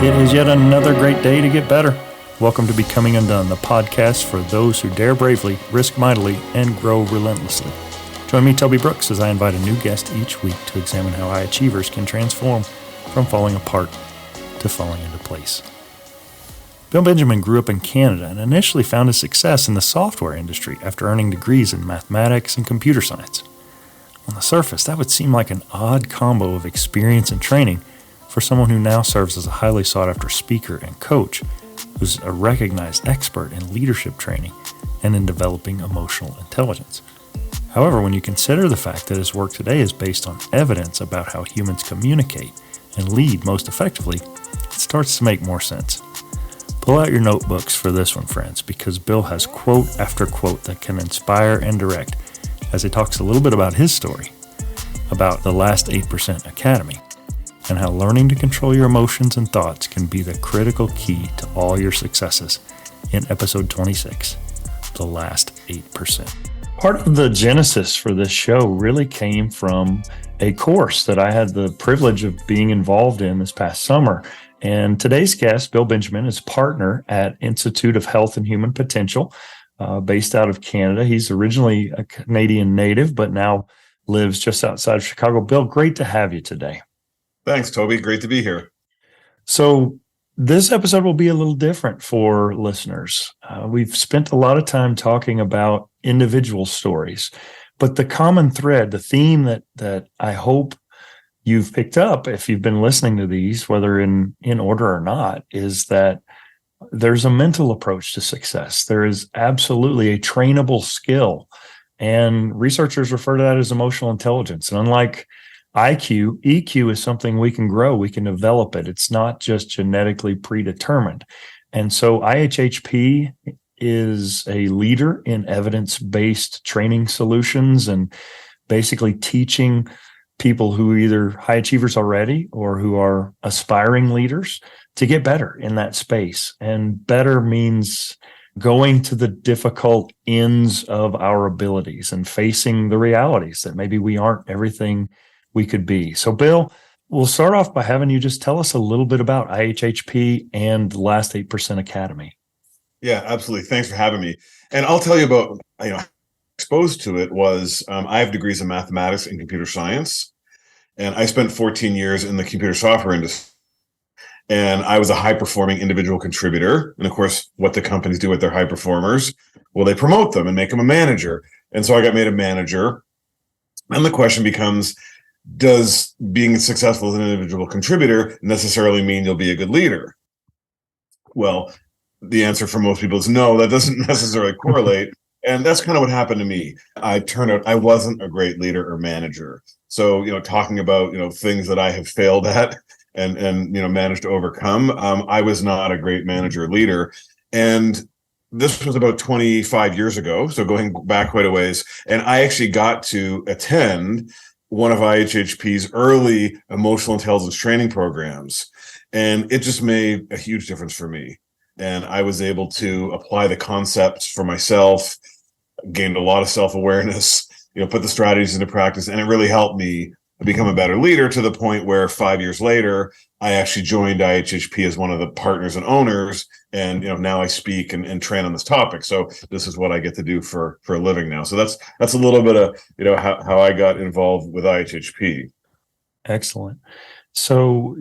It is yet another great day to get better. Welcome to Becoming Undone, the podcast for those who dare bravely, risk mightily, and grow relentlessly. Join me, Toby Brooks, as I invite a new guest each week to examine how high achievers can transform from falling apart to falling into place. Bill Benjamin grew up in Canada and initially found his success in the software industry after earning degrees in mathematics and computer science. On the surface, that would seem like an odd combo of experience and training for someone who now serves as a highly sought-after speaker and coach who's a recognized expert in leadership training and in developing emotional intelligence. However, when you consider the fact that his work today is based on evidence about how humans communicate and lead most effectively, it starts to make more sense. Pull out your notebooks for this one, friends, because Bill has quote after quote that can inspire and direct as he talks a little bit about his story, about the Last 8% Academy, and how learning to control your emotions and thoughts can be the critical key to all your successes in episode 26, The Last 8%. Part of the genesis for this show really came from a course that I had the privilege of being involved in this past summer. And today's guest, Bill Benjamin, is partner at Institute of Health and Human Potential, based out of Canada. He's originally a Canadian native, but now lives just outside of Chicago. Bill, great to have you today. Thanks, Toby. Great to be here. So this episode will be a little different for listeners. We've spent a lot of time talking about individual stories, but the common thread, the theme that I hope you've picked up if you've been listening to these, whether in order or not, is that there's a mental approach to success. There is absolutely a trainable skill, and researchers refer to that as emotional intelligence. And unlike IQ, EQ is something we can grow, we can develop it. It's not just genetically predetermined. And so IHHP is a leader in evidence-based training solutions and basically teaching people who are either high achievers already or who are aspiring leaders to get better in that space. And better means going to the difficult ends of our abilities and facing the realities that maybe we aren't everything we could be. So, Bill, we'll start off by having you just tell us a little bit about IHHP and the Last 8% Academy. Yeah, absolutely. Thanks for having me. And I'll tell you about, exposed to it was, I have degrees in mathematics and computer science, and I spent 14 years in the computer software industry. And I was a high-performing individual contributor. And of course, what the companies do with their high performers, well, they promote them and make them a manager. And so I got made a manager. And the question becomes, does being successful as an individual contributor necessarily mean you'll be a good leader? Well, the answer for most people is no, that doesn't necessarily correlate. And that's kind of what happened to me. I turned out I wasn't a great leader or manager. So, talking about, things that I have failed at and managed to overcome, I was not a great manager or leader. And this was about 25 years ago, so going back quite a ways. And I actually got to attend one of IHHP's early emotional intelligence training programs. And it just made a huge difference for me. And I was able to apply the concepts for myself, gained a lot of self-awareness, put the strategies into practice. And it really helped me become a better leader to the point where 5 years later, I actually joined IHHP as one of the partners and owners. And, now I speak and train on this topic. So this is what I get to do for a living now. So that's a little bit of, how I got involved with IHHP. Excellent. So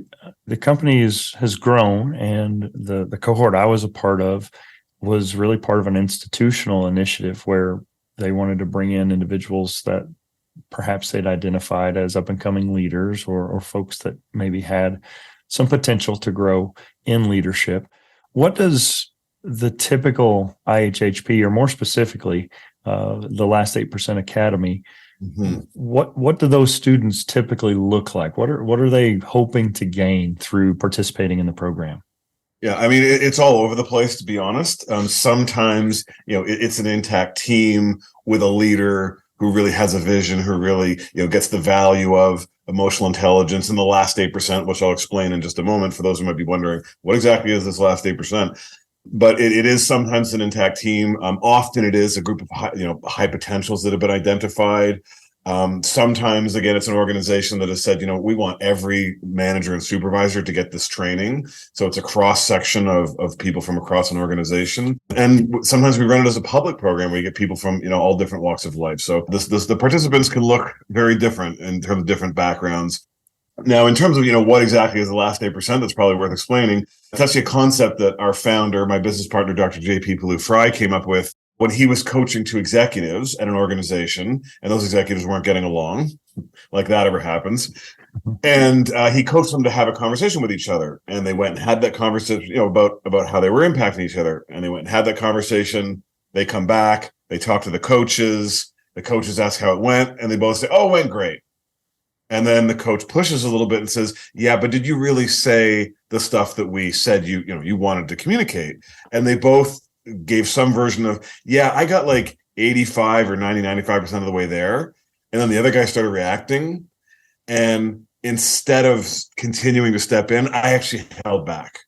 the company has grown, and the cohort I was a part of was really part of an institutional initiative where they wanted to bring in individuals that perhaps they'd identified as up-and-coming leaders or folks that maybe had some potential to grow in leadership. What does the typical IHHP, or more specifically, the Last 8% Academy, what do those students typically look like? What are they hoping to gain through participating in the program? Yeah, I mean, it's all over the place, to be honest. Sometimes, it's an intact team with a leader who really has a vision, who really, gets the value of emotional intelligence and the last 8%, which I'll explain in just a moment for those who might be wondering, what exactly is this last 8%? but it is sometimes an intact team. Often it is a group of high potentials that have been identified. Sometimes, again, it's an organization that has said, we want every manager and supervisor to get this training. So it's a cross section of people from across an organization. And sometimes we run it as a public program where you get people from, all different walks of life. So the participants can look very different in terms of different backgrounds. Now, in terms of, what exactly is the last 8%, that's probably worth explaining. It's actually a concept that our founder, my business partner, Dr. J.P. Palloo-Fry, came up with when he was coaching to executives at an organization, and those executives weren't getting along, like that ever happens. And he coached them to have a conversation with each other. And they went and had that conversation, about how they were impacting each other. And they went and had that conversation. They come back, they talk to the coaches ask how it went, and they both say, "Oh, it went great." And then the coach pushes a little bit and says, "Yeah, but did you really say the stuff that we said you wanted to communicate?" And they both gave some version of, "Yeah, I got like 85 or 90, 95% of the way there." And then the other guy started reacting. And instead of continuing to step in, I actually held back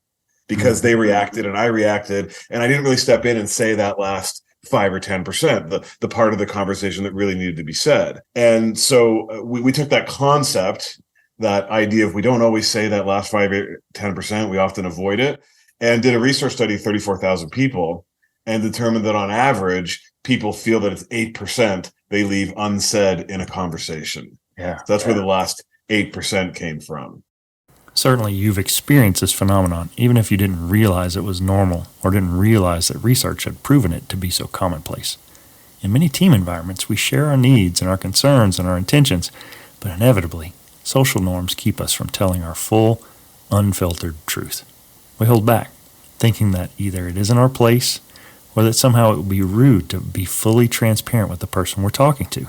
because they reacted and I reacted. And I didn't really step in and say that last 5 or 10%, the part of the conversation that really needed to be said. And so we took that concept, that idea of we don't always say that last 5 or 10%, we often avoid it, and did a research study of 34,000 people and determined that on average, people feel that it's 8% they leave unsaid in a conversation. Yeah. So that's where the last 8% came from. Certainly, you've experienced this phenomenon, even if you didn't realize it was normal or didn't realize that research had proven it to be so commonplace. In many team environments, we share our needs and our concerns and our intentions, but inevitably, social norms keep us from telling our full, unfiltered truth. We hold back, thinking that either it isn't our place or that somehow it would be rude to be fully transparent with the person we're talking to.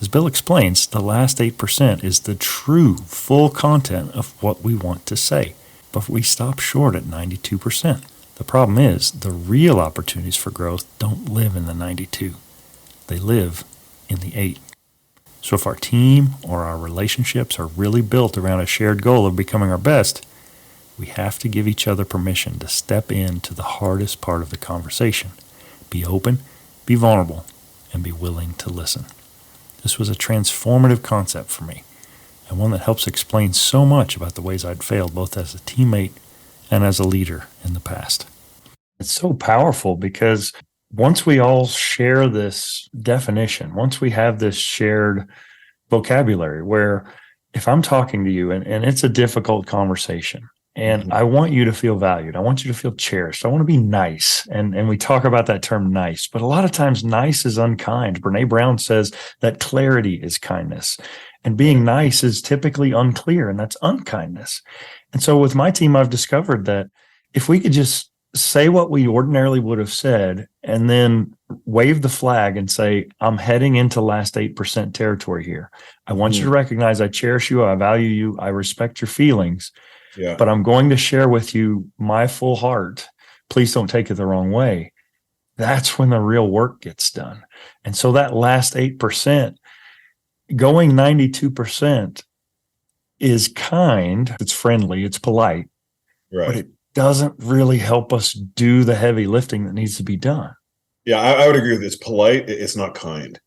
As Bill explains, the last 8% is the true, full content of what we want to say, but we stop short at 92%. The problem is, the real opportunities for growth don't live in the 92. They live in the 8. So if our team or our relationships are really built around a shared goal of becoming our best, we have to give each other permission to step into the hardest part of the conversation. Be open, be vulnerable, and be willing to listen. This was a transformative concept for me, and one that helps explain so much about the ways I'd failed both as a teammate and as a leader in the past. It's so powerful because once we all share this definition, once we have this shared vocabulary where if I'm talking to you and it's a difficult conversation, and I want you to feel valued. I want you to feel cherished. I want to be nice. And we talk about that term nice, but a lot of times nice is unkind. Brene Brown says that clarity is kindness. And being nice is typically unclear, and that's unkindness. And so with my team, I've discovered that if we could just say what we ordinarily would have said and then wave the flag and say, I'm heading into last 8% territory here. I want you to recognize I cherish you. I value you. I respect your feelings. Yeah. But I'm going to share with you my full heart. Please don't take it the wrong way. That's when the real work gets done. And so that last 8%, going 92% is kind, it's friendly, it's polite, right, but it doesn't really help us do the heavy lifting that needs to be done. Yeah, I would agree with this. Polite, it's not kind.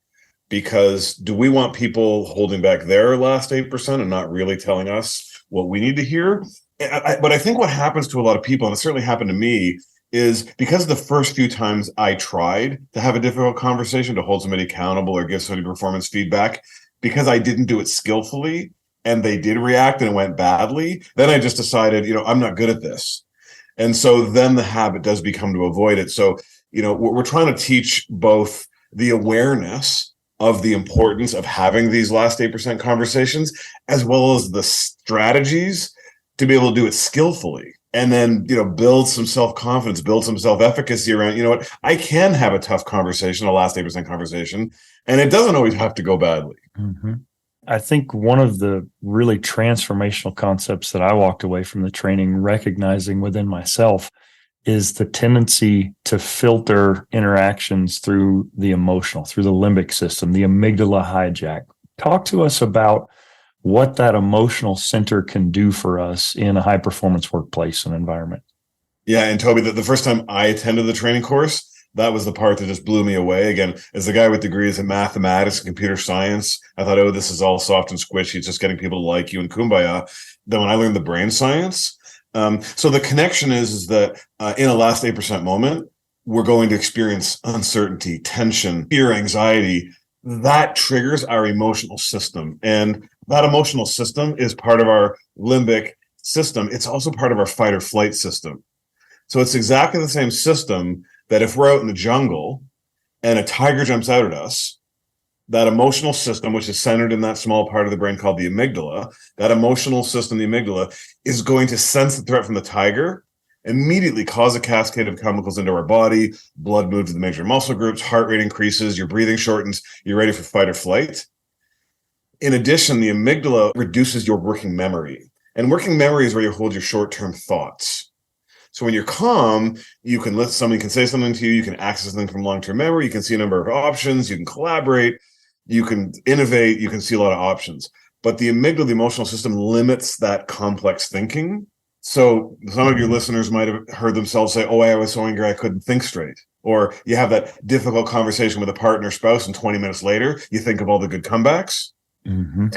Because do we want people holding back their last 8% and not really telling us what we need to hear? But I think what happens to a lot of people, and it certainly happened to me, is because the first few times I tried to have a difficult conversation, to hold somebody accountable or give somebody performance feedback, because I didn't do it skillfully and they did react and it went badly, then I just decided, I'm not good at this. And so then the habit does become to avoid it. So, we're trying to teach both the awareness of the importance of having these last 8% conversations, as well as the strategies to be able to do it skillfully. And then, build some self-confidence, build some self-efficacy around, what, I can have a tough conversation, a last 8% conversation, and it doesn't always have to go badly. Mm-hmm. I think one of the really transformational concepts that I walked away from the training recognizing within myself is the tendency to filter interactions through the emotional, through the limbic system, the amygdala hijack. Talk to us about what that emotional center can do for us in a high-performance workplace and environment. Yeah, and Toby, the first time I attended the training course, that was the part that just blew me away. Again, as the guy with degrees in mathematics and computer science, I thought, oh, this is all soft and squishy. It's just getting people to like you and kumbaya. Then when I learned the brain science, so the connection is that in a last 8% moment, we're going to experience uncertainty, tension, fear, anxiety. That triggers our emotional system. And that emotional system is part of our limbic system. It's also part of our fight or flight system. So it's exactly the same system that if we're out in the jungle and a tiger jumps out at us, that emotional system, which is centered in that small part of the brain called the amygdala, that emotional system, the amygdala, is going to sense the threat from the tiger, immediately cause a cascade of chemicals into our body, blood moves to the major muscle groups, heart rate increases, your breathing shortens, you're ready for fight or flight. In addition, the amygdala reduces your working memory. And working memory is where you hold your short-term thoughts. So when you're calm, you can let somebody can say something to you, you can access something from long-term memory, you can see a number of options, you can collaborate, you can innovate, you can see a lot of options. But the amygdala, the emotional system, limits that complex thinking. So some of your listeners might have heard themselves say, oh, I was so angry I couldn't think straight. Or you have that difficult conversation with a partner, spouse, and 20 minutes later, you think of all the good comebacks. Mm-hmm.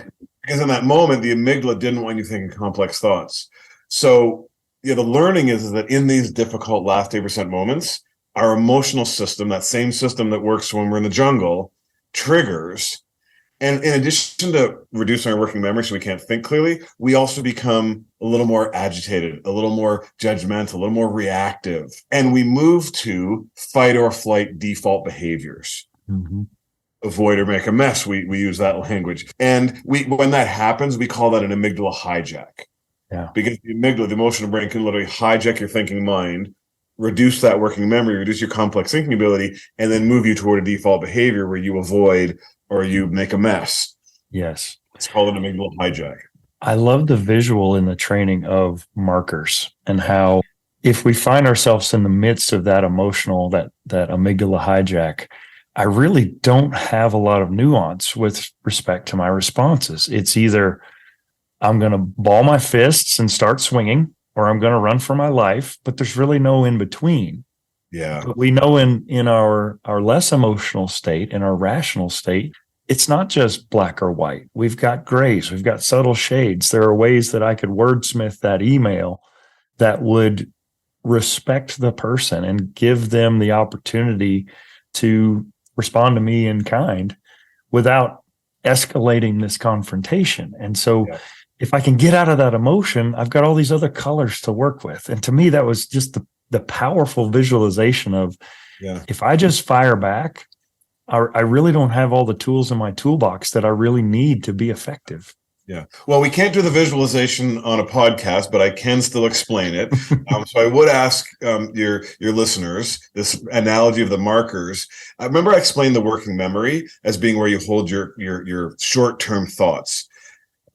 Because in that moment, the amygdala didn't want you thinking complex thoughts. So the learning is that in these difficult last 8% moments, our emotional system, that same system that works when we're in the jungle, triggers. And in addition to reducing our working memory so we can't think clearly, we also become a little more agitated, a little more judgmental, a little more reactive. And we move to fight or flight default behaviors. Mm-hmm. Avoid or make a mess. We use that language. And when that happens, we call that an amygdala hijack. Yeah. Because the amygdala, the emotional brain, can literally hijack your thinking mind, reduce that working memory, reduce your complex thinking ability, and then move you toward a default behavior where you avoid or you make a mess. Yes. It's called an amygdala hijack. I love the visual in the training of markers and how if we find ourselves in the midst of that emotional, that amygdala hijack, I really don't have a lot of nuance with respect to my responses. It's either I'm going to ball my fists and start swinging, or I'm going to run for my life, but there's really no in between. Yeah. But we know in our less emotional state, in our rational state, it's not just black or white. We've got grays, we've got subtle shades. There are ways that I could wordsmith that email that would respect the person and give them the opportunity to respond to me in kind without escalating this confrontation. And so if I can get out of that emotion, I've got all these other colors to work with. And to me, that was just the powerful visualization of if I just fire back, I really don't have all the tools in my toolbox that I really need to be effective. Yeah. Well, we can't do the visualization on a podcast, but I can still explain it. So I would ask your listeners this analogy of the markers. I remember I explained the working memory as being where you hold your short-term thoughts.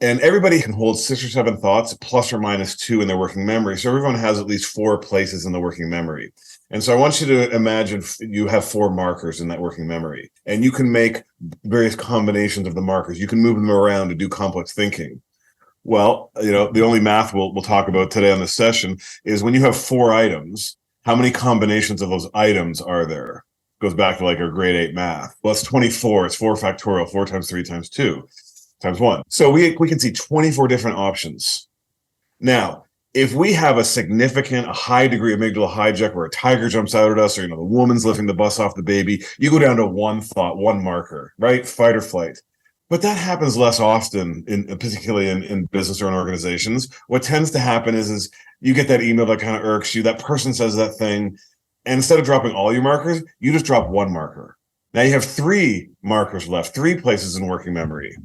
And everybody can hold 6 or 7 thoughts plus or minus 2 in their working memory. So everyone has at least 4 places in the working memory. And so I want you to imagine you have 4 markers in that working memory, and you can make various combinations of the markers. You can move them around to do complex thinking. Well, the only math we'll talk about today on this session is when you have 4 items, how many combinations of those items are there? Goes back to like our grade 8 math. Well, it's 24. It's 4 factorial, 4 times 3 times 2 times 1. So we can see 24 different options. Now, if we have a high degree of amygdala hijack where a tiger jumps out at us, or the woman's lifting the bus off the baby, you go down to one thought, one marker, right? Fight or flight. But that happens less often, particularly in business or in organizations. What tends to happen is you get that email that kind of irks you. That person says that thing, and instead of dropping all your markers, you just drop one marker. Now you have 3 markers left, 3 places in working memory.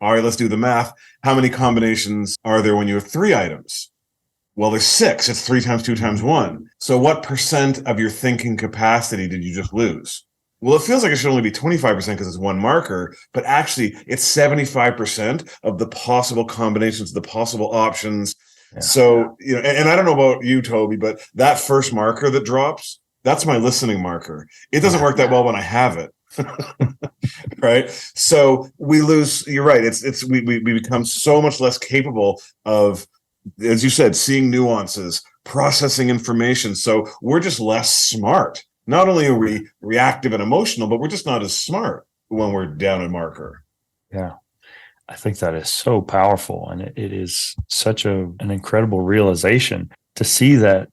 All right, let's do the math. How many combinations are there when you have 3 items? Well, there's 6. It's 3 times 2 times 1. So what % of your thinking capacity did you just lose? Well, it feels like it should only be 25% because it's one marker, but actually it's 75% of the possible combinations, the possible options. Yeah. So, and I don't know about you, Toby, but that first marker that drops, that's my listening marker. It doesn't work that well when I have it. Right. So we lose. You're right. We become so much less capable of, as you said, seeing nuances, processing information. So we're just less smart. Not only are we reactive and emotional, but we're just not as smart when we're down a marker. Yeah. I think that is so powerful. And it is such an incredible realization to see that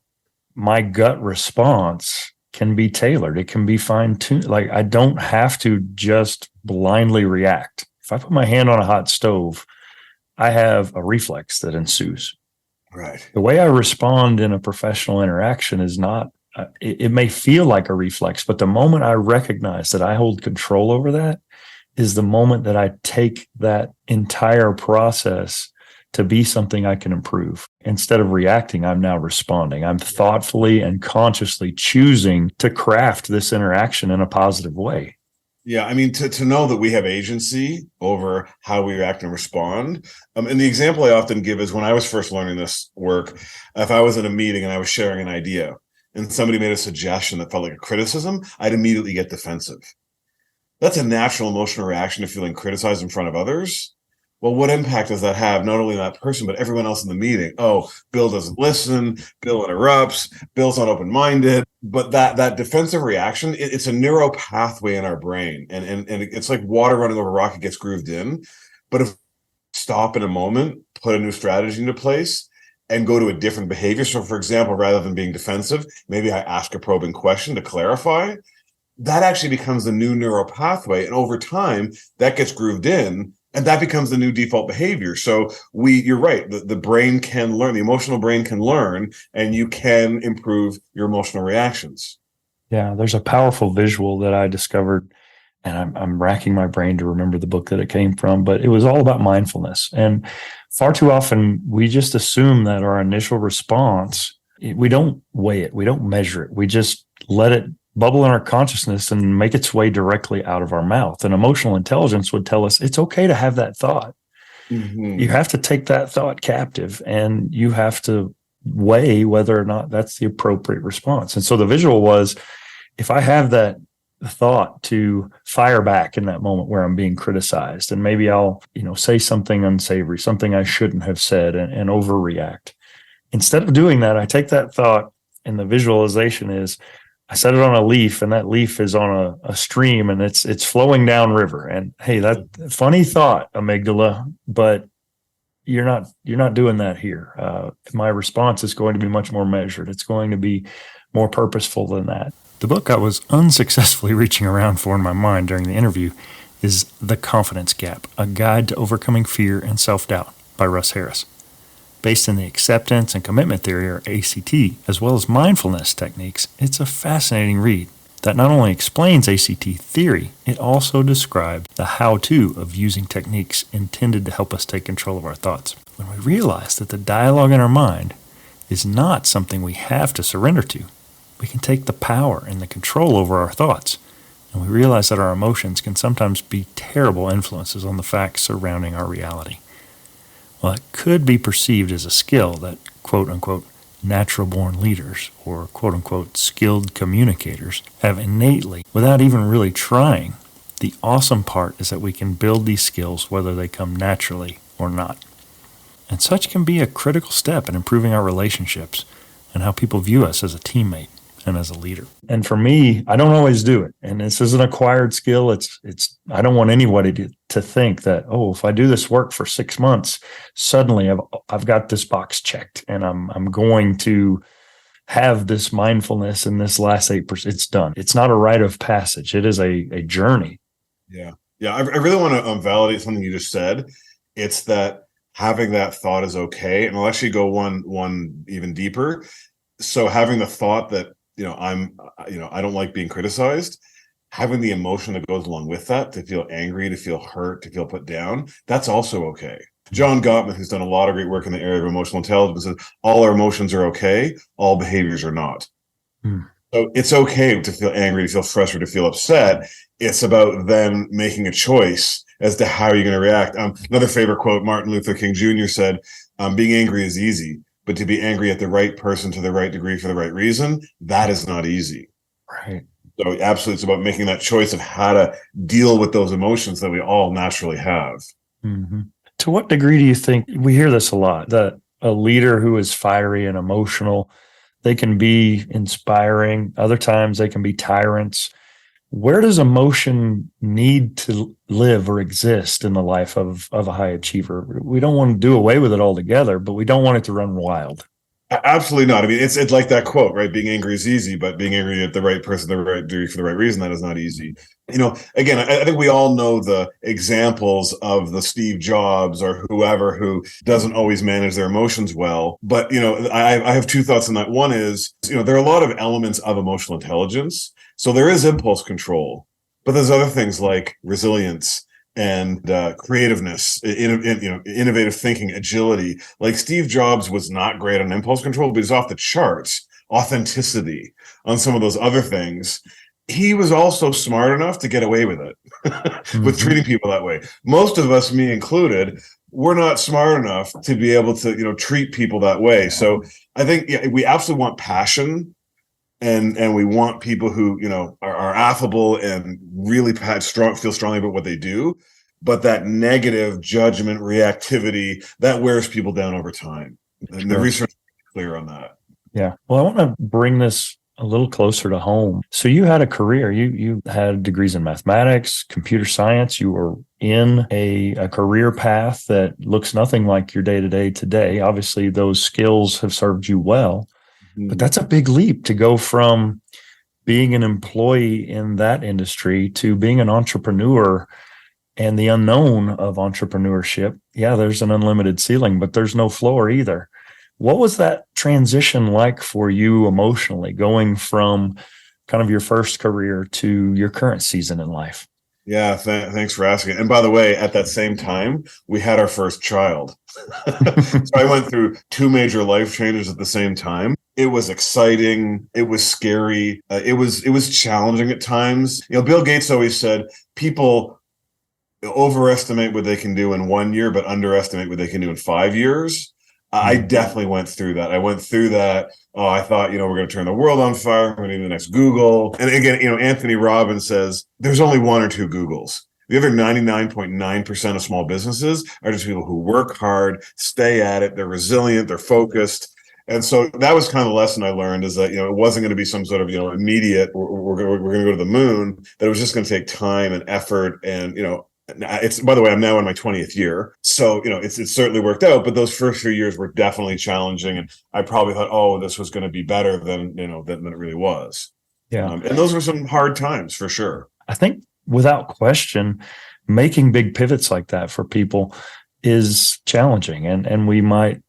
my gut response can be tailored. It can be fine-tuned. Like, I don't have to just blindly react. If I put my hand on a hot stove, I have a reflex that ensues. Right. The way I respond in a professional interaction is not, it may feel like a reflex, but the moment I recognize that I hold control over that is the moment that I take that entire process to be something I can improve. Instead of reacting, I'm now responding. I'm thoughtfully and consciously choosing to craft this interaction in a positive way. Yeah, I mean, to know that we have agency over how we react and respond. And the example I often give is when I was first learning this work, if I was in a meeting and I was sharing an idea and somebody made a suggestion that felt like a criticism, I'd immediately get defensive. That's a natural emotional reaction to feeling criticized in front of others. Well, what impact does that have, not only on that person, but everyone else in the meeting? Oh, Bill doesn't listen, Bill interrupts, Bill's not open-minded. But that defensive reaction, it's a neural pathway in our brain. And it's like water running over rock, it gets grooved in. But if we stop in a moment, put a new strategy into place, and go to a different behavior. So, for example, rather than being defensive, maybe I ask a probing question to clarify. That actually becomes the new neural pathway. And over time, that gets grooved in. And that becomes the new default behavior. So you're right. The brain can learn, the emotional brain can learn, and you can improve your emotional reactions. Yeah, there's a powerful visual that I discovered, and I'm racking my brain to remember the book that it came from, but it was all about mindfulness. And far too often, we just assume that our initial response, we don't weigh it, we don't measure it, we just let it bubble in our consciousness and make its way directly out of our mouth. And emotional intelligence would tell us it's okay to have that thought. Mm-hmm. You have to take that thought captive, and you have to weigh whether or not that's the appropriate response. And so the visual was, if I have that thought to fire back in that moment where I'm being criticized, and maybe I'll, say something unsavory, something I shouldn't have said, and overreact. Instead of doing that, I take that thought, and the visualization is, I set it on a leaf, and that leaf is on a stream, and it's flowing down river. And hey, that funny thought, amygdala, but you're not doing that here. My response is going to be much more measured. It's going to be more purposeful than that. The book I was unsuccessfully reaching around for in my mind during the interview is The Confidence Gap, A Guide to Overcoming Fear and Self-Doubt by Russ Harris. Based in the acceptance and commitment theory, or ACT, as well as mindfulness techniques, it's a fascinating read that not only explains ACT theory, it also describes the how-to of using techniques intended to help us take control of our thoughts. When we realize that the dialogue in our mind is not something we have to surrender to, we can take the power and the control over our thoughts, and we realize that our emotions can sometimes be terrible influences on the facts surrounding our reality. Well, it could be perceived as a skill that, quote-unquote, natural-born leaders or, quote-unquote, skilled communicators have innately, without even really trying. The awesome part is that we can build these skills whether they come naturally or not. And such can be a critical step in improving our relationships and how people view us as a teammate and as a leader. And for me, I don't always do it. And this is an acquired skill. It's I don't want anybody to think that, if I do this work for 6 months, suddenly I've got this box checked and I'm going to have this mindfulness in this last 8%. It's done. It's not a rite of passage. It is a journey. Yeah. Yeah. I really want to validate something you just said. It's that having that thought is okay. And I'll actually go one even deeper. So having the thought that, I don't like being criticized, having the emotion that goes along with that, to feel angry, to feel hurt, to feel put down, that's also okay. John Gottman, who's done a lot of great work in the area of emotional intelligence, says all our emotions are okay, all behaviors are not. So it's okay to feel angry, to feel frustrated, to feel upset. It's about then making a choice as to how you're going to react. Another favorite quote, Martin Luther King Jr. said, being angry is easy, but to be angry at the right person to the right degree for the right reason, that is not easy. Right. So absolutely, it's about making that choice of how to deal with those emotions that we all naturally have. Mm-hmm. To what degree do you think, we hear this a lot, that a leader who is fiery and emotional. They can be inspiring. Other times they can be tyrants. Where does emotion need to live or exist in the life of a high achiever? We don't want to do away with it altogether, but we don't want it to run wild. Absolutely not. I mean, it's like that quote, right? Being angry is easy, but being angry at the right person, the right duty for the right reason, that is not easy. Again, I think we all know the examples of the Steve Jobs or whoever who doesn't always manage their emotions well. But, I have two thoughts on that. One is, there are a lot of elements of emotional intelligence. So there is impulse control, but there's other things like resilience and creativeness, innovative thinking, agility. Like Steve Jobs was not great on impulse control, but he's off the charts. Authenticity on some of those other things. He was also smart enough to get away with it, with treating people that way. Most of us, me included, we're not smart enough to be able to, treat people that way. So I think we absolutely want passion. And we want people who, are affable and really feel strongly about what they do. But that negative judgment, reactivity, that wears people down over time. And the research is clear on that. Yeah. Well, I want to bring this a little closer to home. So you had a career. You had degrees in mathematics, computer science. You were in a career path that looks nothing like your day-to-day today. Obviously, those skills have served you well. But that's a big leap to go from being an employee in that industry to being an entrepreneur and the unknown of entrepreneurship. Yeah, there's an unlimited ceiling, but there's no floor either. What was that transition like for you emotionally, going from kind of your first career to your current season in life? Yeah, thanks for asking. And by the way, at that same time, we had our first child. So I went through two major life changes at the same time. It was exciting. It was scary. It was challenging at times. Bill Gates always said people overestimate what they can do in 1 year, but underestimate what they can do in 5 years. I definitely went through that. I went through that. Oh, I thought, we're going to turn the world on fire. We're going to be the next Google. And again, Anthony Robbins says there's only one or two Googles. The other 99.9% of small businesses are just people who work hard, stay at it. They're resilient. They're focused. And so that was kind of the lesson I learned, is that, it wasn't going to be some sort of, immediate, we're going to go to the moon, that it was just going to take time and effort. And, it's, by the way, I'm now in my 20th year. So, it's certainly worked out, but those first few years were definitely challenging. And I probably thought, oh, this was going to be better than it really was. Yeah. And those were some hard times for sure. I think without question, making big pivots like that for people is challenging. And we might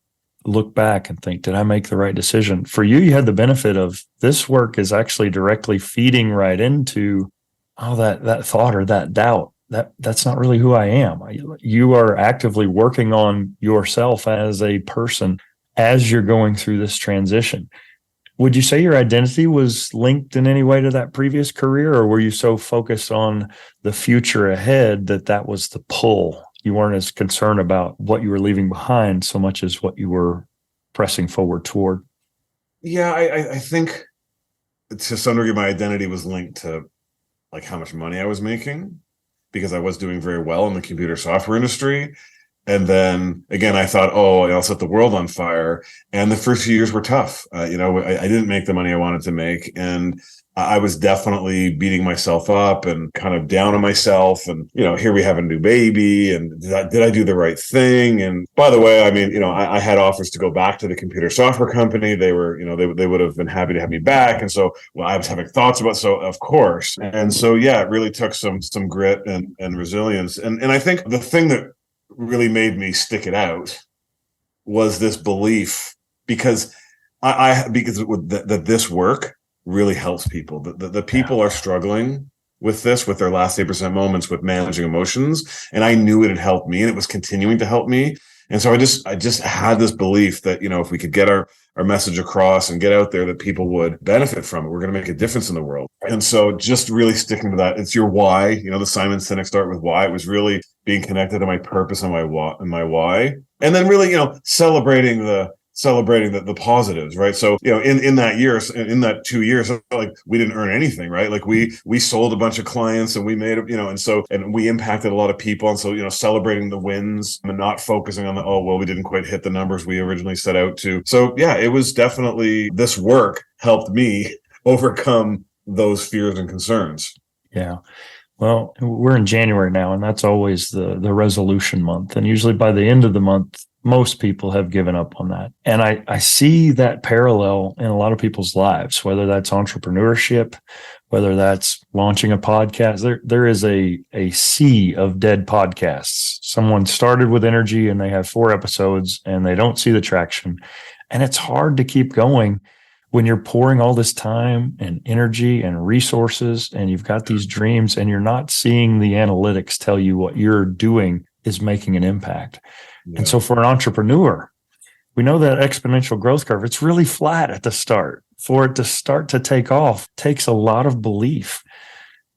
look back and think, did I make the right decision? For you, you had the benefit of this work is actually directly feeding right into, that thought or that doubt. That's not really who I am. You are actively working on yourself as a person as you're going through this transition. Would you say your identity was linked in any way to that previous career, or were you so focused on the future ahead that was the pull? You weren't as concerned about what you were leaving behind so much as what you were pressing forward toward? Yeah, I think to some degree my identity was linked to like how much money I was making, because I was doing very well in the computer software industry. And then again, I thought, I'll set the world on fire. And the first few years were tough. I didn't make the money I wanted to make. And I was definitely beating myself up and kind of down on myself. And, here we have a new baby. And did I do the right thing? And by the way, I had offers to go back to the computer software company. They were, they would have been happy to have me back. And so, I was having thoughts about, so of course. And so, it really took some grit and resilience. And I think the thing that really made me stick it out was this belief, because that this work really helps people. The people are struggling with this, with their last 8% moments, with managing emotions. And I knew it had helped me, and it was continuing to help me. And so I just had this belief that, if we could get our message across and get out there, that people would benefit from it. We're going to make a difference in the world. And so just really sticking to that. It's your why, the Simon Sinek Start With Why. It was really being connected to my purpose and my why. And then really, celebrating the celebrating the positives, right? So, in that year, in that 2 years, like we didn't earn anything, right? Like we sold a bunch of clients and we made, and we impacted a lot of people. And so, celebrating the wins and not focusing on we didn't quite hit the numbers we originally set out to. So yeah, it was definitely, this work helped me overcome those fears and concerns. Yeah. Well, we're in January now, and that's always the resolution month. And usually by the end of the month, most people have given up on that. And I see that parallel in a lot of people's lives, whether that's entrepreneurship, whether that's launching a podcast. There is a sea of dead podcasts. Someone started with energy and they have 4 episodes and they don't see the traction. And it's hard to keep going when you're pouring all this time and energy and resources and you've got these dreams and you're not seeing the analytics tell you what you're doing is making an impact. Yeah. And so for an entrepreneur, we know that exponential growth curve, it's really flat at the start. For it to start to take off takes a lot of belief.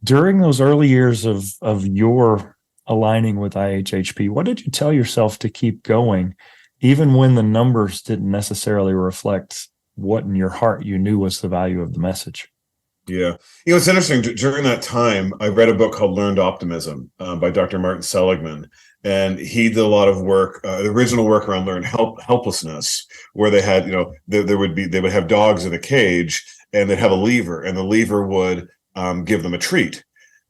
During those early years of your aligning with IHHP, what did you tell yourself to keep going, even when the numbers didn't necessarily reflect what in your heart you knew was the value of the message? Yeah. It's interesting. During that time, I read a book called Learned Optimism by Dr. Martin Seligman. And he did a lot of work, the original work around learned helplessness, where they had, they would have dogs in a cage and they'd have a lever, and the lever would give them a treat.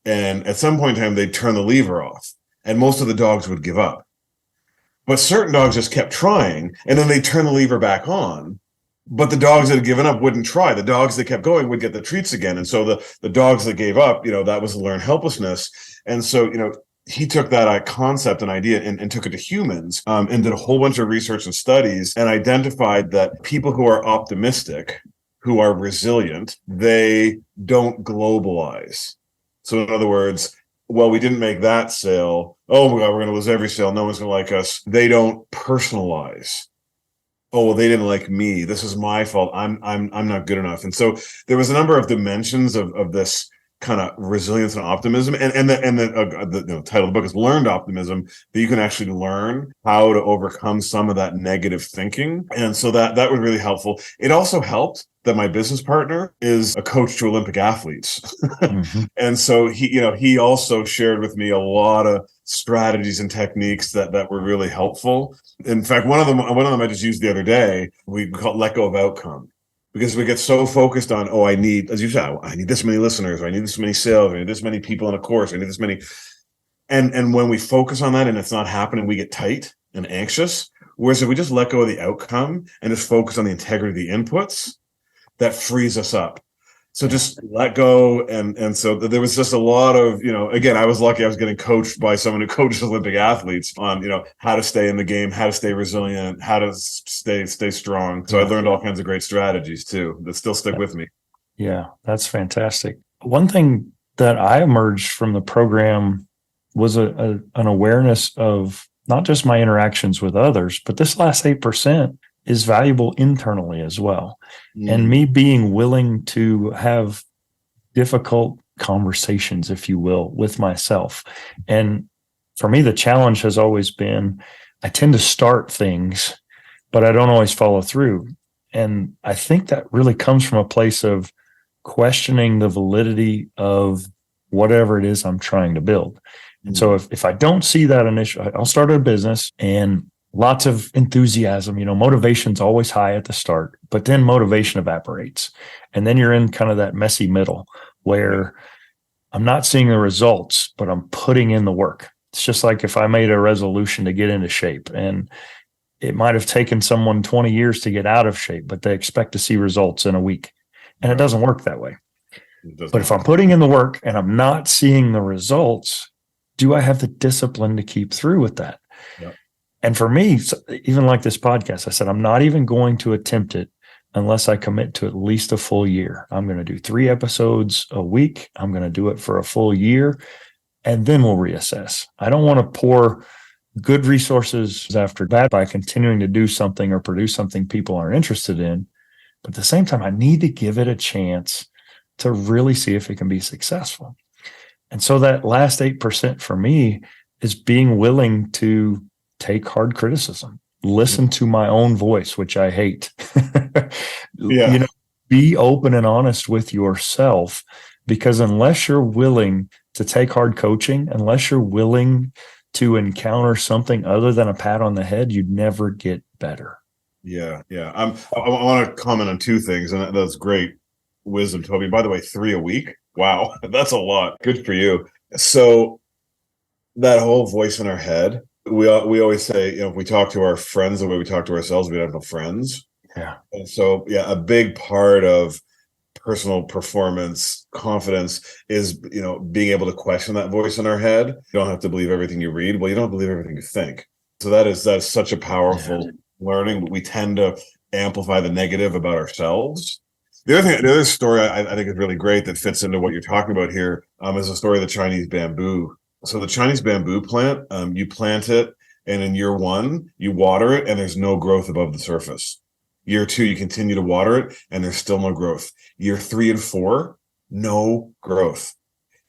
And at some point in time, they'd turn the lever off and most of the dogs would give up. But certain dogs just kept trying, and then they'd turn the lever back on. But the dogs that had given up wouldn't try. The dogs that kept going would get the treats again. And so the dogs that gave up, that was learned helplessness. And so, he took that concept and idea and took it to humans and did a whole bunch of research and studies and identified that people who are optimistic, who are resilient, they don't globalize. So in other words, we didn't make that sale. Oh my God, we're going to lose every sale. No one's going to like us. They don't personalize. Oh, well, they didn't like me. This is my fault. I'm not good enough. And so there was a number of dimensions of this kind of resilience and optimism. And the title of the book is Learned Optimism, that you can actually learn how to overcome some of that negative thinking. And so that was really helpful. It also helped that my business partner is a coach to Olympic athletes. Mm-hmm. And so he also shared with me a lot of strategies and techniques that were really helpful. In fact, one of them I just used the other day. We call it let go of outcome. Because we get so focused on, I need, as you said, I need this many listeners, or I need this many sales, or I need this many people in a course, I need this many. And when we focus on that and it's not happening, we get tight and anxious. Whereas if we just let go of the outcome and just focus on the integrity of the inputs, that frees us up. So just let go. And so there was just a lot of, again, I was lucky I was getting coached by someone who coaches Olympic athletes on, how to stay in the game, how to stay resilient, how to stay strong. So I learned all kinds of great strategies too that still stick with me. Yeah, that's fantastic. One thing that I emerged from the program was an awareness of not just my interactions with others, but this last 8% is valuable internally as well. And me being willing to have difficult conversations, if you will, with myself. And for me, the challenge has always been, I tend to start things, but I don't always follow through. And I think that really comes from a place of questioning the validity of whatever it is I'm trying to build. And so if I don't see that initial, I'll start a business and lots of enthusiasm, motivation's always high at the start, but then motivation evaporates. And then you're in kind of that messy middle where I'm not seeing the results, but I'm putting in the work. It's just like if I made a resolution to get into shape, and it might have taken someone 20 years to get out of shape, but they expect to see results in a week. And it doesn't work that way. But if I'm putting in the work and I'm not seeing the results, do I have the discipline to keep through with that? Yep. And for me, even like this podcast, I said, I'm not even going to attempt it unless I commit to at least a full year. I'm going to do 3 episodes a week. I'm going to do it for a full year, and then we'll reassess. I don't want to pour good resources after that by continuing to do something or produce something people aren't interested in. But at the same time, I need to give it a chance to really see if it can be successful. And so that last 8% for me is being willing to take hard criticism. listen to my own voice, which I hate. Yeah. Be open and honest with yourself, because unless you're willing to take hard coaching, unless you're willing to encounter something other than a pat on the head, you'd never get better. Yeah. I want to comment on two things, and that's great wisdom, Toby. By the way, 3 a week. Wow, that's a lot. Good for you. So that whole voice in our head, we always say, if we talk to our friends the way we talk to ourselves, we don't have no friends. Yeah. And so, a big part of personal performance confidence is, being able to question that voice in our head. You don't have to believe everything you read. Well, you don't believe everything you think. So that's such a powerful learning, but we tend to amplify the negative about ourselves. The other story I think is really great that fits into what you're talking about here is the story of the Chinese bamboo. So the Chinese bamboo plant, you plant it, and in year 1, you water it, and there's no growth above the surface. Year 2, you continue to water it, and there's still no growth. Year 3 and 4, no growth.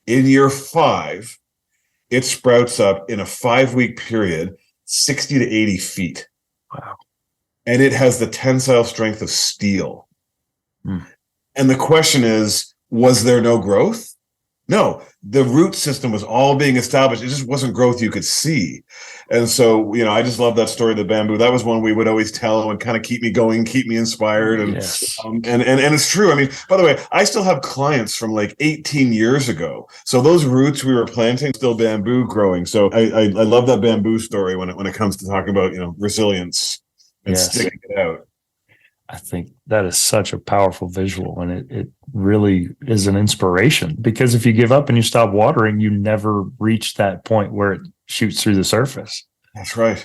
In year 5, it sprouts up in a 5-week period, 60 to 80 feet. Wow. And it has the tensile strength of steel. Hmm. And the question is, was there no growth? No, the root system was all being established. It just wasn't growth you could see. And so, I just love that story of the bamboo. That was one we would always tell and kind of keep me going, keep me inspired. And, yes. and it's true. I mean, by the way, I still have clients from like 18 years ago. So those roots we were planting, still bamboo growing. So I love that bamboo story when it comes to talking about, resilience and sticking it out. I think that is such a powerful visual, and it really is an inspiration, because if you give up and you stop watering, you never reach that point where it shoots through the surface. That's right.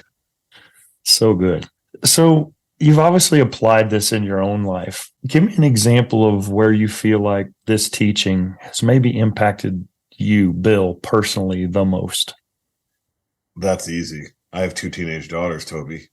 So good. So you've obviously applied this in your own life. Give me an example of where you feel like this teaching has maybe impacted you, Bill, personally the most. That's easy. I have 2 teenage daughters, Toby.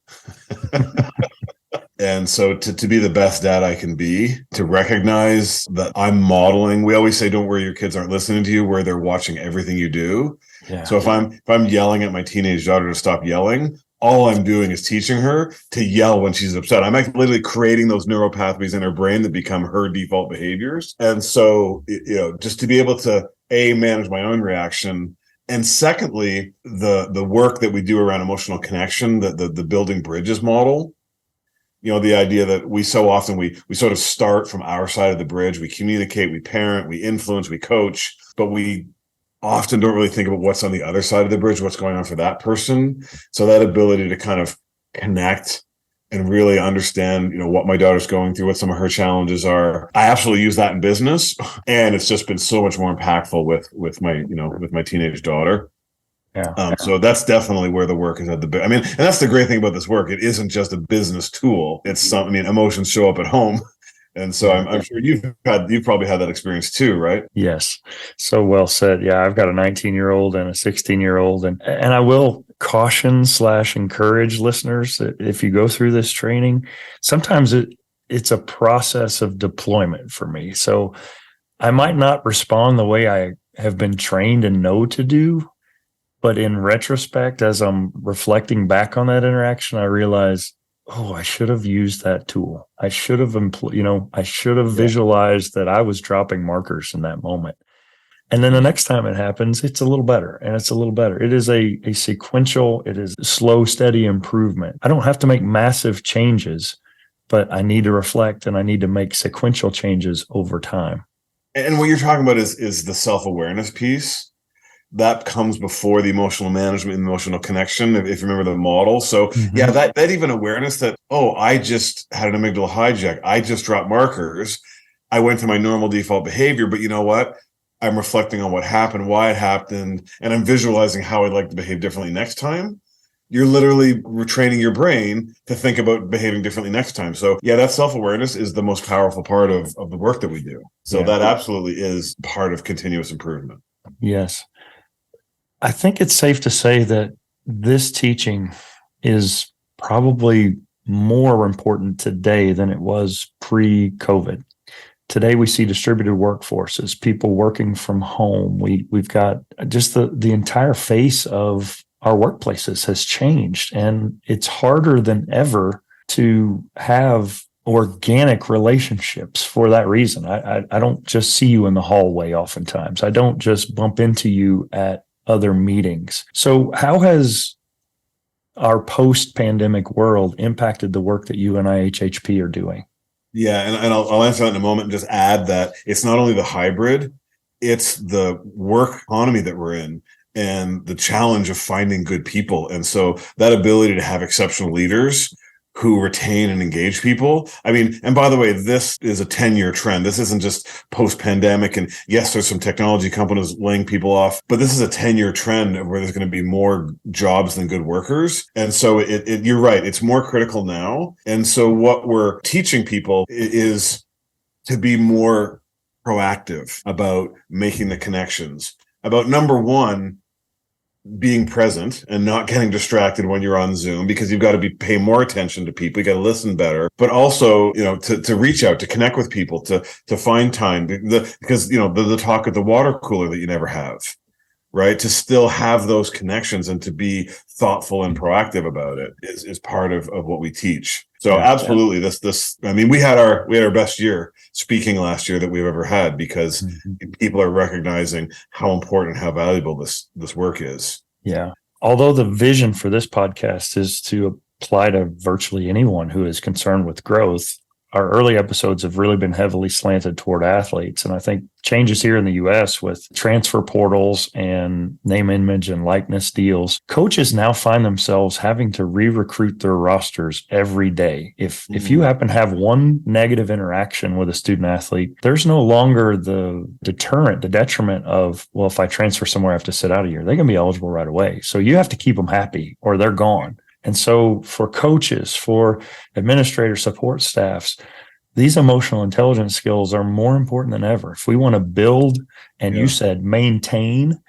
And so to be the best dad I can be, to recognize that I'm modeling. We always say, don't worry, your kids aren't listening to you, where they're watching everything you do. Yeah. So if I'm yelling at my teenage daughter to stop yelling, all I'm doing is teaching her to yell when she's upset. I'm actually literally creating those neural pathways in her brain that become her default behaviors. And so, just to be able to manage my own reaction. And secondly, the work that we do around emotional connection, the building bridges model, the idea that we so often we sort of start from our side of the bridge. We communicate, we parent, we influence, we coach, but we often don't really think about what's on the other side of the bridge, what's going on for that person. So that ability to kind of connect and really understand, what my daughter's going through, what some of her challenges are. I absolutely use that in business, and it's just been so much more impactful with my teenage daughter. Yeah. So that's definitely where the work is at the. And that's the great thing about this work. It isn't just a business tool. It's emotions show up at home, and so I'm sure you've probably had that experience too, right? Yes. So well said. Yeah, I've got a 19-year-old and a 16-year-old, and I will caution / encourage listeners that if you go through this training, sometimes it's a process of deployment for me. So I might not respond the way I have been trained and know to do. But in retrospect, as I'm reflecting back on that interaction, I realize, I should have used that tool. I should have visualized that I was dropping markers in that moment. And then the next time it happens, it's a little better, and it's a little better. It is a sequential, it is slow, steady improvement. I don't have to make massive changes, but I need to reflect, and I need to make sequential changes over time. And what you're talking about is the self-awareness piece. That comes before the emotional management and emotional connection, if you remember the model. So that even awareness that, I just had an amygdala hijack. I just dropped markers. I went to my normal default behavior, but you know what? I'm reflecting on what happened, why it happened, and I'm visualizing how I'd like to behave differently next time. You're literally retraining your brain to think about behaving differently next time. So that self-awareness is the most powerful part of the work that we do. So that absolutely is part of continuous improvement. Yes. I think it's safe to say that this teaching is probably more important today than it was pre-COVID. Today, we see distributed workforces, people working from home. We've got just the entire face of our workplaces has changed, and it's harder than ever to have organic relationships for that reason. I don't just see you in the hallway oftentimes. I don't just bump into you at other meetings. So how has our post-pandemic world impacted the work that you and IHHP are doing? Yeah, and I'll answer that in a moment and just add that it's not only the hybrid, it's the work economy that we're in and the challenge of finding good people. And so that ability to have exceptional leaders who retain and engage people. I mean, and by the way, this is a 10-year trend. This isn't just post-pandemic. And yes, there's some technology companies laying people off, but this is a 10-year trend where there's going to be more jobs than good workers. And so you're right. It's more critical now. And so what we're teaching people is to be more proactive about making the connections, about number one, being present and not getting distracted when you're on Zoom, because you've got to pay more attention to people. You got to listen better, but also, to reach out, to connect with people, to find time, because, the talk at the water cooler that you never have, right? To still have those connections and to be thoughtful and proactive about it is part of what we teach. So absolutely, I mean, we had our best year speaking last year that we've ever had, because people are recognizing how important, how valuable this work is. Yeah. Although the vision for this podcast is to apply to virtually anyone who is concerned with growth, our early episodes have really been heavily slanted toward athletes. And I think changes here in the US with transfer portals and name, image, and likeness deals, coaches now find themselves having to re-recruit their rosters every day. If you happen to have one negative interaction with a student athlete, there's no longer the detriment of, well, if I transfer somewhere, I have to sit out a year. They can be eligible right away. So you have to keep them happy or they're gone. And so for coaches, for administrator support staffs, these emotional intelligence skills are more important than ever. If we want to build, and you said maintain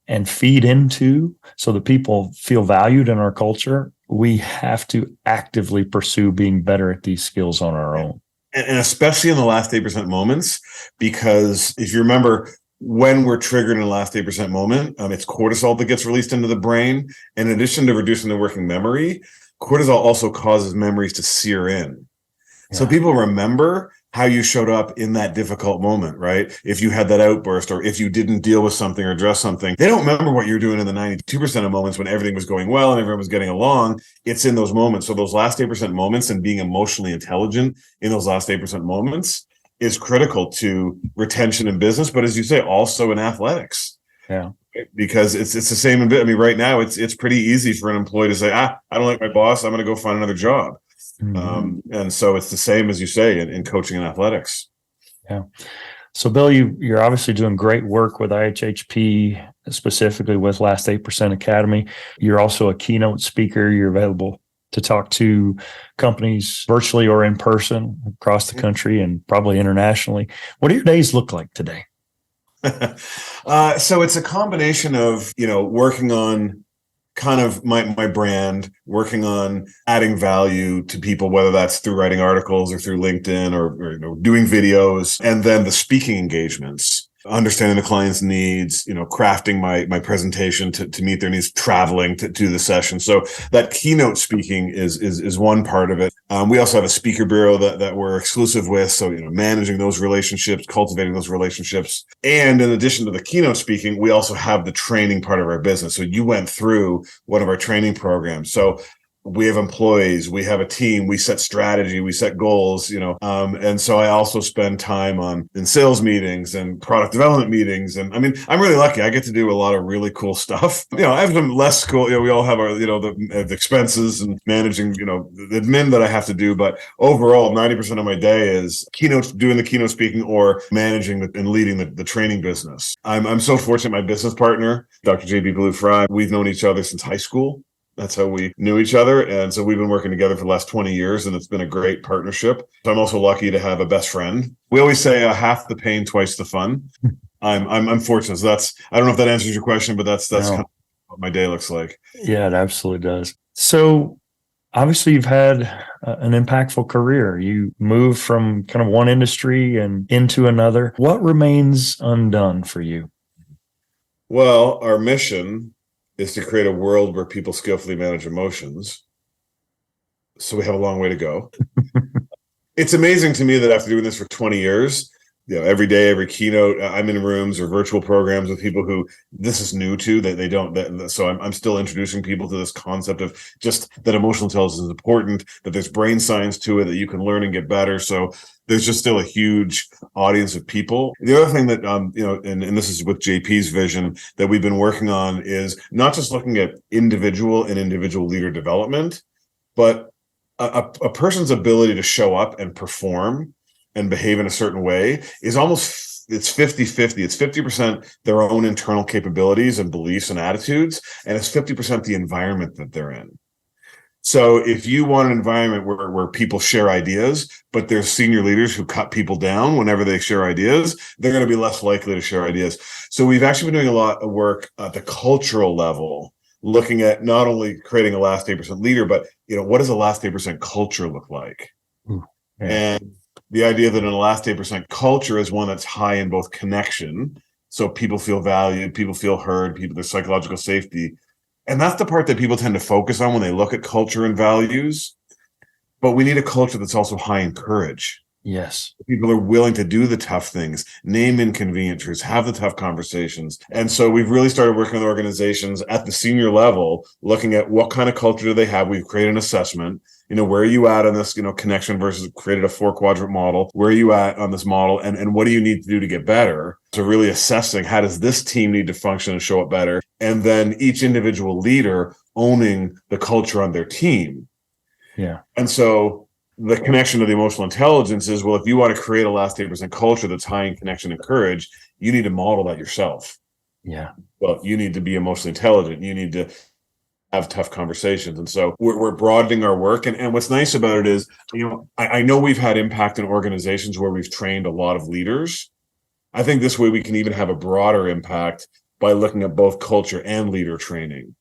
and feed into so that people feel valued in our culture, we have to actively pursue being better at these skills on our own. And especially in the last 8% moments, because if you remember, when we're triggered in the last 8% moment, it's cortisol that gets released into the brain. And in addition to reducing the working memory, cortisol also causes memories to sear in. Yeah. So people remember how you showed up in that difficult moment, right? If you had that outburst, or if you didn't deal with something or address something, they don't remember what you're doing in the 92% of moments when everything was going well and everyone was getting along. It's in those moments. So those last 8% moments and being emotionally intelligent in those last 8% moments is critical to retention in business, but as you say, also in athletics. Yeah. Because it's the same. I mean, right now it's pretty easy for an employee to say, I don't like my boss, I'm going to go find another job. And so it's the same, as you say, in coaching and athletics. Yeah. So Bill, you're obviously doing great work with IHHP, specifically with Last 8% Academy. You're also a keynote speaker. You're available to talk to companies virtually or in person across the country and probably internationally. What do your days look like today? So it's a combination of, working on kind of my brand, working on adding value to people, whether that's through writing articles or through LinkedIn or doing videos, and then the speaking engagements, understanding the client's needs, crafting my presentation to meet their needs, traveling to the session. So that keynote speaking is one part of it. We also have a speaker bureau that we're exclusive with. So, managing those relationships, cultivating those relationships. And in addition to the keynote speaking, we also have the training part of our business. So you went through one of our training programs. So we have employees, we have a team, we set strategy, we set goals, and so I also spend time in sales meetings and product development meetings. And I mean, I'm really lucky. I get to do a lot of really cool stuff. I have some less cool, we all have our, the expenses and managing, the admin that I have to do. But overall, 90% of my day is doing the keynote speaking or managing and leading the training business. I'm so fortunate. My business partner, Dr. JB Blue-Fry, we've known each other since high school. That's how we knew each other. And so we've been working together for the last 20 years, and it's been a great partnership. I'm also lucky to have a best friend. We always say half the pain, twice the fun. I'm fortunate. So I don't know if that answers your question, but that's kind of what my day looks like. Yeah, it absolutely does. So obviously you've had an impactful career. You moved from kind of one industry and into another. What remains undone for you? Well, our mission is to create a world where people skillfully manage emotions. So we have a long way to go. It's amazing to me that after doing this for 20 years, every day, every keynote, I'm in rooms or virtual programs with people who this is new to, that they don't. So I'm still introducing people to this concept of just that emotional intelligence is important, that there's brain science to it, that you can learn and get better. So there's just still a huge audience of people. The other thing that, and this is with JP's vision that we've been working on, is not just looking at individual and individual leader development, but a person's ability to show up and perform and behave in a certain way is almost, it's 50-50. It's 50% their own internal capabilities and beliefs and attitudes, and it's 50% the environment that they're in. So if you want an environment where people share ideas, but there's senior leaders who cut people down whenever they share ideas, they're going to be less likely to share ideas. So we've actually been doing a lot of work at the cultural level, looking at not only creating a last 8% leader, but what does a last 8% culture look like? Ooh, yeah. And the idea that in a last 8% culture is one that's high in both connection, so people feel valued, people feel heard, there's psychological safety. And that's the part that people tend to focus on when they look at culture and values. But we need a culture that's also high in courage. Yes. People are willing to do the tough things, name inconvenient truths, have the tough conversations. And so we've really started working with organizations at the senior level, looking at what kind of culture do they have. We've created an assessment. Where are you at on this, connection versus created a 4-quadrant model. Where are you at on this model? And what do you need to do to get better? So really assessing, how does this team need to function and show up better? And then each individual leader owning the culture on their team. Yeah. And so the connection to the emotional intelligence is, well, if you want to create a last 8% culture that's high in connection and courage, you need to model that yourself. Yeah. Well, you need to be emotionally intelligent. You need to have tough conversations. And so we're broadening our work. And what's nice about it is, I know we've had impact in organizations where we've trained a lot of leaders. I think this way we can even have a broader impact by looking at both culture and leader training.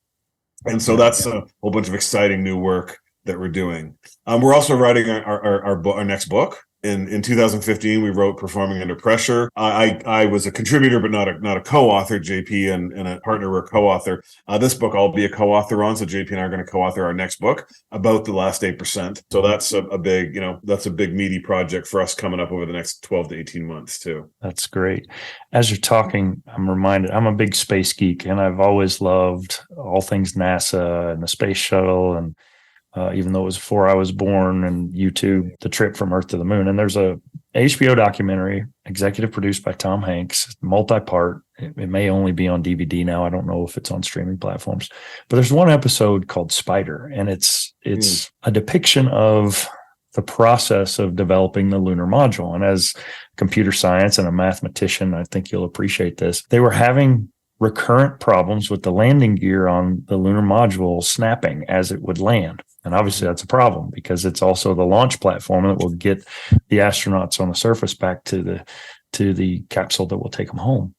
And so that's a whole bunch of exciting new work that we're doing. We're also writing our next book. In 2015, we wrote Performing Under Pressure. I was a contributor, but not a co-author. JP and a partner were a co-author. This book I'll be a co-author on. So JP and I are going to co-author our next book about the last 8%. So that's a big, that's a big meaty project for us coming up over the next 12 to 18 months too. That's great. As you're talking, I'm reminded, I'm a big space geek, and I've always loved all things NASA and the space shuttle, and even though it was before I was born, and YouTube, the trip from Earth to the Moon. And there's a HBO documentary, executive produced by Tom Hanks, multi-part. It may only be on DVD now. I don't know if it's on streaming platforms, but there's one episode called Spider, and it's a depiction of the process of developing the lunar module. And as computer science and a mathematician, I think you'll appreciate this. They were having recurrent problems with the landing gear on the lunar module snapping as it would land. And obviously that's a problem because it's also the launch platform that will get the astronauts on the surface back to the capsule that will take them home.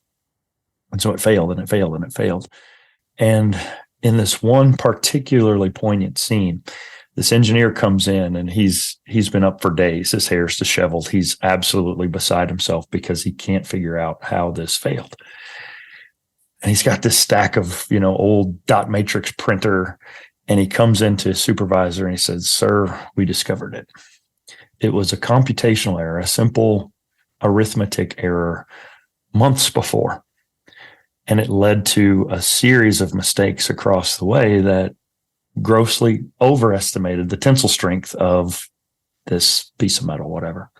And so it failed and it failed and it failed. And in this one particularly poignant scene, this engineer comes in and he's been up for days. His hair's disheveled. He's absolutely beside himself because he can't figure out how this failed. And he's got this stack of, old dot matrix printer. And he comes into his supervisor and he says, "Sir, we discovered it. It was a computational error, a simple arithmetic error months before. And it led to a series of mistakes across the way that grossly overestimated the tensile strength of this piece of metal, whatever."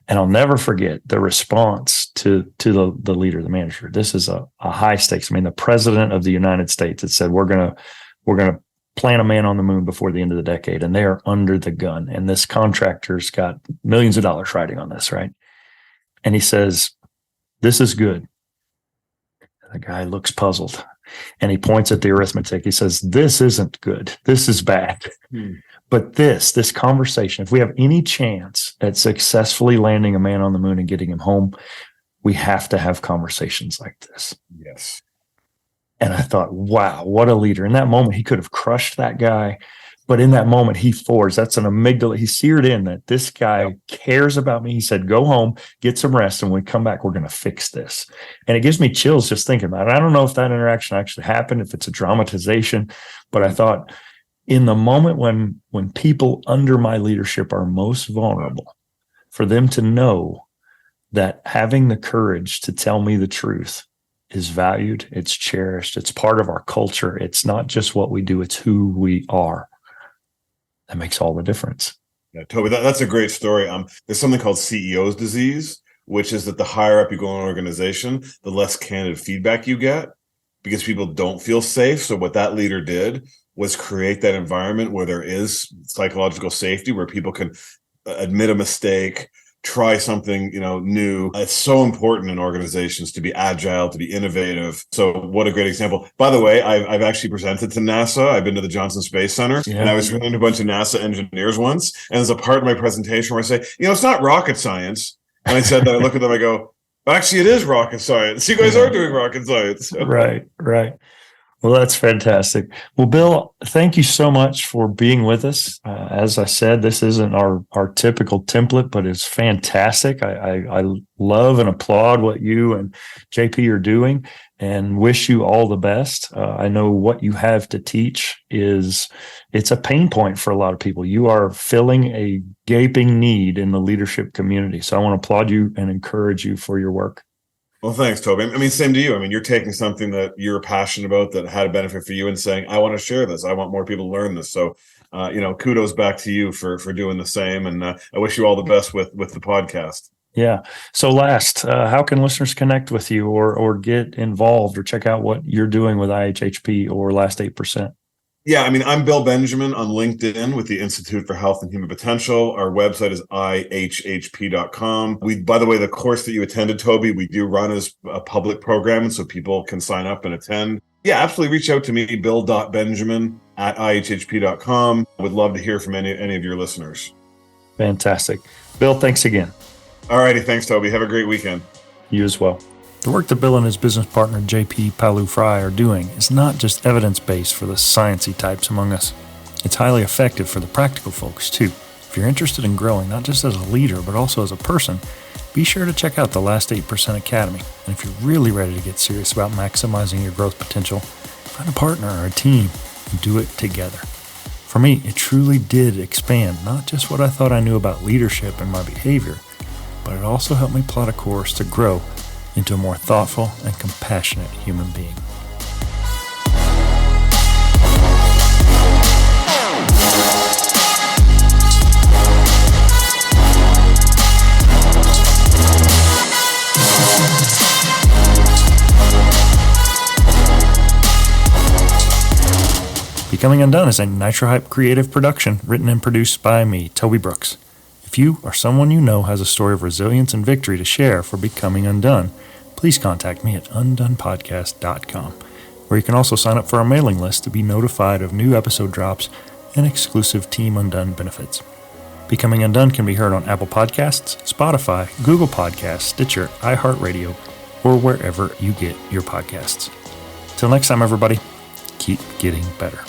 And I'll never forget the response to the leader, the manager. This is a high stakes. I mean, the president of the United States had said, we're going to plant a man on the moon before the end of the decade, and they are under the gun. And this contractor's got millions of dollars riding on this, right? And he says, "This is good." The guy looks puzzled, and he points at the arithmetic. He says, "This isn't good. This is bad." But this conversation, if we have any chance at successfully landing a man on the moon and getting him home, we have to have conversations like this. Yes. And I thought, wow, what a leader. In that moment, he could have crushed that guy, But in that moment, he forged. That's an amygdala. He seared in that this guy cares about me. He said, go home, get some rest. And when we come back, we're going to fix this. And it gives me chills just thinking about it. I don't know if that interaction actually happened, if it's a dramatization, but I thought in the moment when people under my leadership are most vulnerable, for them to know that having the courage to tell me the truth is valued, it's cherished, it's part of our culture. It's not just what we do, it's who we are. That makes all the difference. Yeah, Toby, that's a great story. There's something called CEO's disease, which is that the higher up you go in an organization, the less candid feedback you get because people don't feel safe. So what that leader did was create that environment where there is psychological safety, where people can admit a mistake, try something, new. It's so important in organizations to be agile, to be innovative. So what a great example. By the way, I've actually presented to NASA. I've been to the Johnson Space Center, and I was presenting to a bunch of NASA engineers once. And there's a part of my presentation where I say, it's not rocket science. And I said that, I look at them, I go, actually, it is rocket science. You guys are doing rocket science. Right. Well, that's fantastic. Well, Bill, thank you so much for being with us. As I said, this isn't our typical template, but it's fantastic. I love and applaud what you and JP are doing and wish you all the best. I know what you have to teach it's a pain point for a lot of people. You are filling a gaping need in the leadership community. So I want to applaud you and encourage you for your work. Well, thanks, Toby. I mean, same to you. I mean, you're taking something that you're passionate about that had a benefit for you and saying, I want to share this. I want more people to learn this. So, kudos back to you for doing the same. And I wish you all the best with the podcast. Yeah. So last, how can listeners connect with you or get involved or check out what you're doing with IHHP or Last 8%? Yeah, I mean, I'm Bill Benjamin on LinkedIn with the Institute for Health and Human Potential. Our website is ihhp.com. By the way, the course that you attended, Toby, we do run as a public program, and so people can sign up and attend. Yeah, absolutely. Reach out to me, bill.benjamin@ihhp.com. Would love to hear from any of your listeners. Fantastic. Bill, thanks again. All righty. Thanks, Toby. Have a great weekend. You as well. The work that Bill and his business partner, JP Palu-Fry, are doing is not just evidence-based for the sciencey types among us. It's highly effective for the practical folks, too. If you're interested in growing, not just as a leader, but also as a person, be sure to check out the Last 8% Academy. And if you're really ready to get serious about maximizing your growth potential, find a partner or a team and do it together. For me, it truly did expand not just what I thought I knew about leadership and my behavior, but it also helped me plot a course to grow into a more thoughtful and compassionate human being. Becoming Undone is a Nitro Hype creative production written and produced by me, Toby Brooks. If you or someone you know has a story of resilience and victory to share for Becoming Undone, please contact me at undonepodcast.com, where you can also sign up for our mailing list to be notified of new episode drops and exclusive Team Undone benefits. Becoming Undone can be heard on Apple Podcasts, Spotify, Google Podcasts, Stitcher, iHeartRadio, or wherever you get your podcasts. Till next time, everybody, keep getting better.